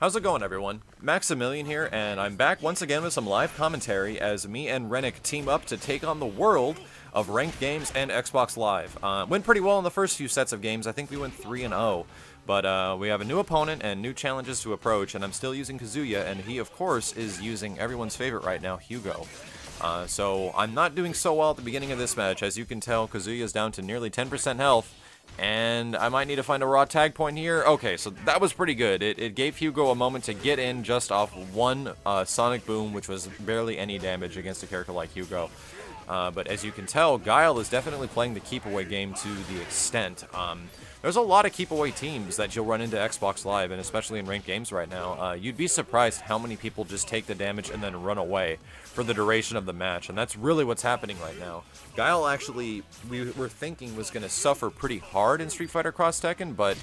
How's it going, everyone? Maximilian here, and I'm back once again with some live commentary as me and RENIC team up to take on the world of ranked games and Xbox Live. Went pretty well in the first few sets of games. I think we went 3-0, but we have a new opponent and new challenges to approach, and I'm still using Kazuya, and he, of course, is using everyone's favorite right now, Hugo. So I'm not doing so well at the beginning of this match. As you can tell, Kazuya is down to nearly 10% health. And I might need to find a raw tag point here. Okay, so that was pretty good. It gave Hugo a moment to get in just off one Sonic Boom, which was barely any damage against a character like Hugo. But as you can tell, Guile is definitely playing the keep-away game to the extent. There's a lot of keep-away teams that you'll run into Xbox Live, and especially in ranked games right now. You'd be surprised how many people just take the damage and then run away for the duration of the match, and that's really what's happening right now. Guile actually, we were thinking, was going to suffer pretty hard in Street Fighter Cross Tekken, but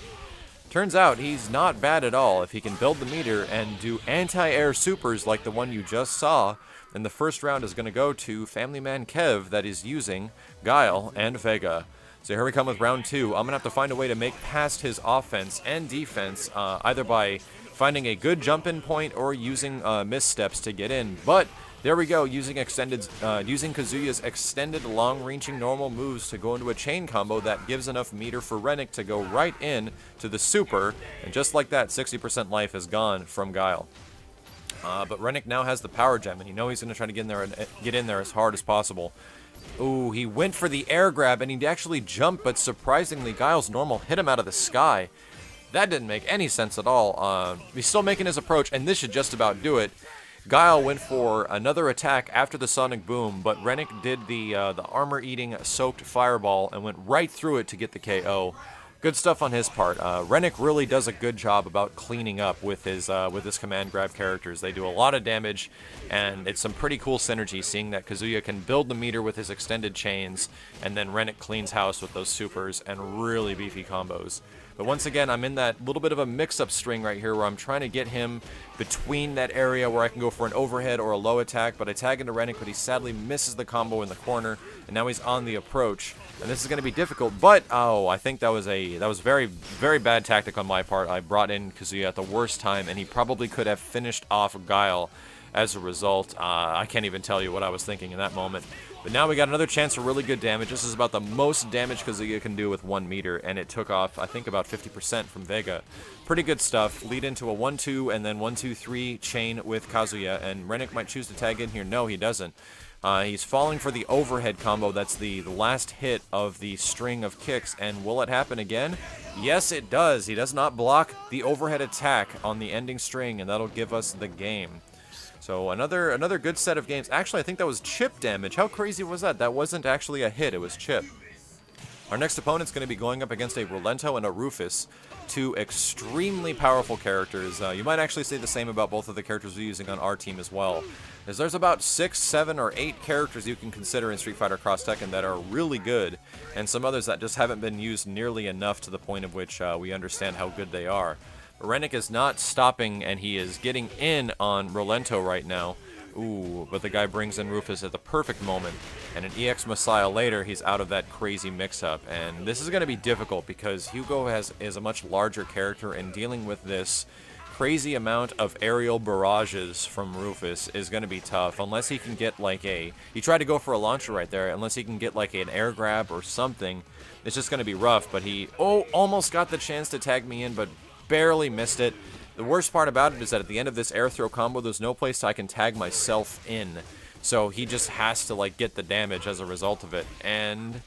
turns out he's not bad at all. If he can build the meter and do anti-air supers like the one you just saw, then the first round is going to go to Family Man Kev that is using Guile and Vega. So here we come with round two. I'm going to have to find a way to make past his offense and defense, either by finding a good jump-in point or using missteps to get in. But there we go, using Kazuya's extended long-reaching normal moves to go into a chain combo that gives enough meter for RENIC to go right in to the super. And just like that, 60% life is gone from Guile. But RENIC now has the power gem, and you know he's going to try to get in there as hard as possible. Ooh, he went for the air grab, and he actually jumped, but surprisingly, Guile's normal hit him out of the sky. That didn't make any sense at all. He's still making his approach, and this should just about do it. Guile went for another attack after the Sonic Boom, but RENIC did the armor-eating soaked fireball and went right through it to get the KO. Good stuff on his part. RENIC really does a good job about cleaning up with his command grab characters. They do a lot of damage, and it's some pretty cool synergy seeing that Kazuya can build the meter with his extended chains, and then RENIC cleans house with those supers and really beefy combos. But once again, I'm in that little bit of a mix-up string right here where I'm trying to get him between that area where I can go for an overhead or a low attack, but I tag into RENIC, but he sadly misses the combo in the corner, and now he's on the approach. And this is going to be difficult, but, oh, I think that was very, very bad tactic on my part. I brought in Kazuya at the worst time, and he probably could have finished off Guile as a result. I can't even tell you what I was thinking in that moment. But now we got another chance for really good damage. This is about the most damage Kazuya can do with 1 meter, and it took off, I think, about 50% from Vega. Pretty good stuff. Lead into a 1-2 and then 1-2-3 chain with Kazuya, and RENIC might choose to tag in here. No, he doesn't. He's falling for the overhead combo. That's the last hit of the string of kicks, and will it happen again? Yes, it does. He does not block the overhead attack on the ending string, and that'll give us the game. So another good set of games. Actually, I think that was chip damage. How crazy was that? That wasn't actually a hit, it was chip. Our next opponent's going to be going up against a Rolento and a Rufus, two extremely powerful characters. You might actually say the same about both of the characters we're using on our team as well. As there's about 6, 7, or 8 characters you can consider in Street Fighter Cross Tekken that are really good, and some others that just haven't been used nearly enough to the point of which we understand how good they are. RENIC is not stopping, and he is getting in on Rolento right now. Ooh, but the guy brings in Rufus at the perfect moment, and an EX Messiah later, he's out of that crazy mix-up. And this is going to be difficult because Hugo is a much larger character, and dealing with this crazy amount of aerial barrages from Rufus is going to be tough, unless he can get like he tried to go for a launcher right there, unless he can get like an air grab or something. It's just going to be rough, but he, almost got the chance to tag me in, but barely missed it. The worst part about it is that at the end of this air throw combo, there's no place I can tag myself in. So he just has to like get the damage as a result of it. And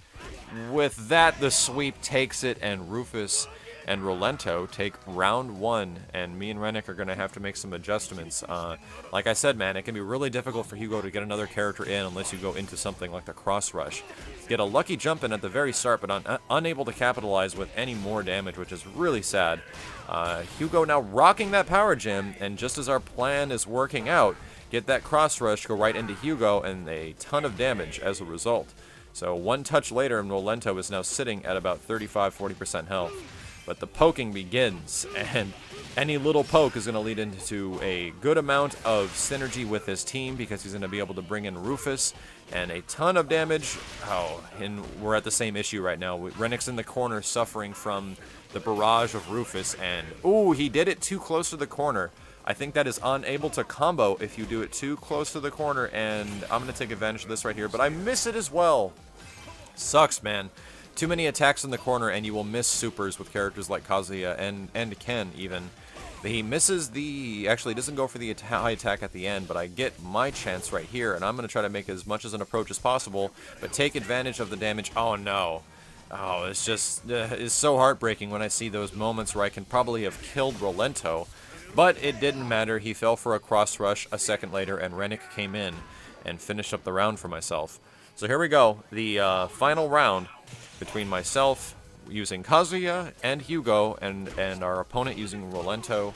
with that, the sweep takes it, and Rufus and Rolento take round 1, and me and RENIC are going to have to make some adjustments. Like I said, man, it can be really difficult for Hugo to get another character in unless you go into something like the cross rush. Get a lucky jump in at the very start, but unable to capitalize with any more damage, which is really sad. Hugo now rocking that power gem, and just as our plan is working out, get that cross rush, go right into Hugo, and a ton of damage as a result. So one touch later, and Rolento is now sitting at about 35–40% health. But the poking begins, and any little poke is going to lead into a good amount of synergy with his team because he's going to be able to bring in Rufus and a ton of damage. Oh, and we're at the same issue right now. RENIC's in the corner suffering from the barrage of Rufus, and ooh, he did it too close to the corner. I think that is unable to combo if you do it too close to the corner, and I'm going to take advantage of this right here, but I miss it as well. Sucks, man. Too many attacks in the corner, and you will miss supers with characters like Kazuya and Ken, even. He misses the... Actually, he doesn't go for the high attack at the end, but I get my chance right here, and I'm going to try to make as much as an approach as possible, but take advantage of the damage. Oh, no. Oh, it's just... it's so heartbreaking when I see those moments where I can probably have killed Rolento, but it didn't matter. He fell for a cross rush a second later, and RENIC came in and finished up the round for myself. So here we go. The final round between myself using Kazuya and Hugo, and our opponent using Rolento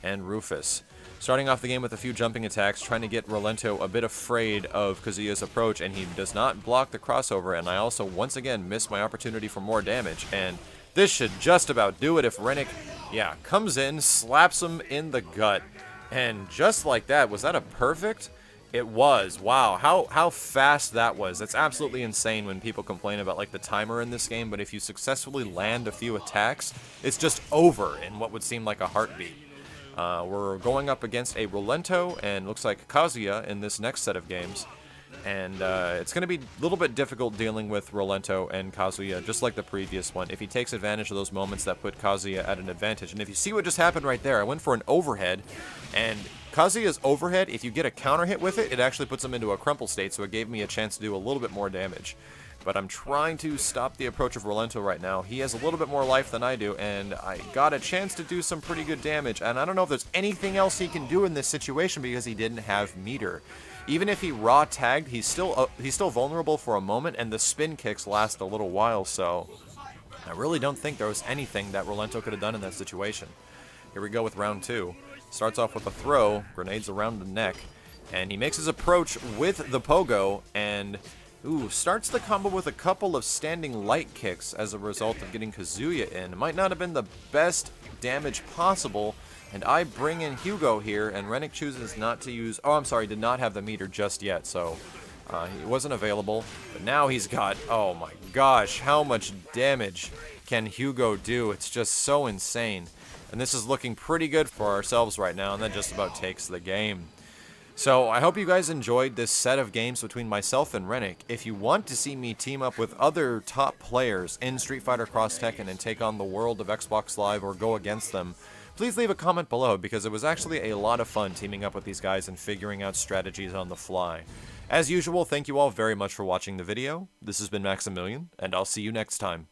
and Rufus. Starting off the game with a few jumping attacks, trying to get Rolento a bit afraid of Kazuya's approach, and he does not block the crossover, and I also once again miss my opportunity for more damage, and this should just about do it if RENIC, yeah, comes in, slaps him in the gut, and just like that, was that a perfect? It was. Wow, how fast that was. That's absolutely insane when people complain about like the timer in this game, but if you successfully land a few attacks, it's just over in what would seem like a heartbeat. We're going up against a Rolento and looks like Kazuya in this next set of games, and it's going to be a little bit difficult dealing with Rolento and Kazuya, just like the previous one, if he takes advantage of those moments that put Kazuya at an advantage. And if you see what just happened right there, I went for an overhead, and Kazuya's overhead, if you get a counter hit with it, it actually puts him into a crumple state, so it gave me a chance to do a little bit more damage. But I'm trying to stop the approach of Rolento right now. He has a little bit more life than I do, and I got a chance to do some pretty good damage, and I don't know if there's anything else he can do in this situation because he didn't have meter. Even if he raw tagged, he's still vulnerable for a moment, and the spin kicks last a little while, so I really don't think there was anything that Rolento could have done in that situation. Here we go with round 2. Starts off with a throw, grenades around the neck, and he makes his approach with the pogo, and starts the combo with a couple of standing light kicks as a result of getting Kazuya in. It might not have been the best damage possible, and I bring in Hugo here, and RENIC chooses not to use... Oh, I'm sorry, did not have the meter just yet, so he wasn't available. But now he's got... Oh my gosh, how much damage can Hugo do? It's just so insane. And this is looking pretty good for ourselves right now, and that just about takes the game. So I hope you guys enjoyed this set of games between myself and RENIC. If you want to see me team up with other top players in Street Fighter Cross Tekken and take on the world of Xbox Live or go against them, please leave a comment below, because it was actually a lot of fun teaming up with these guys and figuring out strategies on the fly. As usual, thank you all very much for watching the video. This has been Maximilian, and I'll see you next time.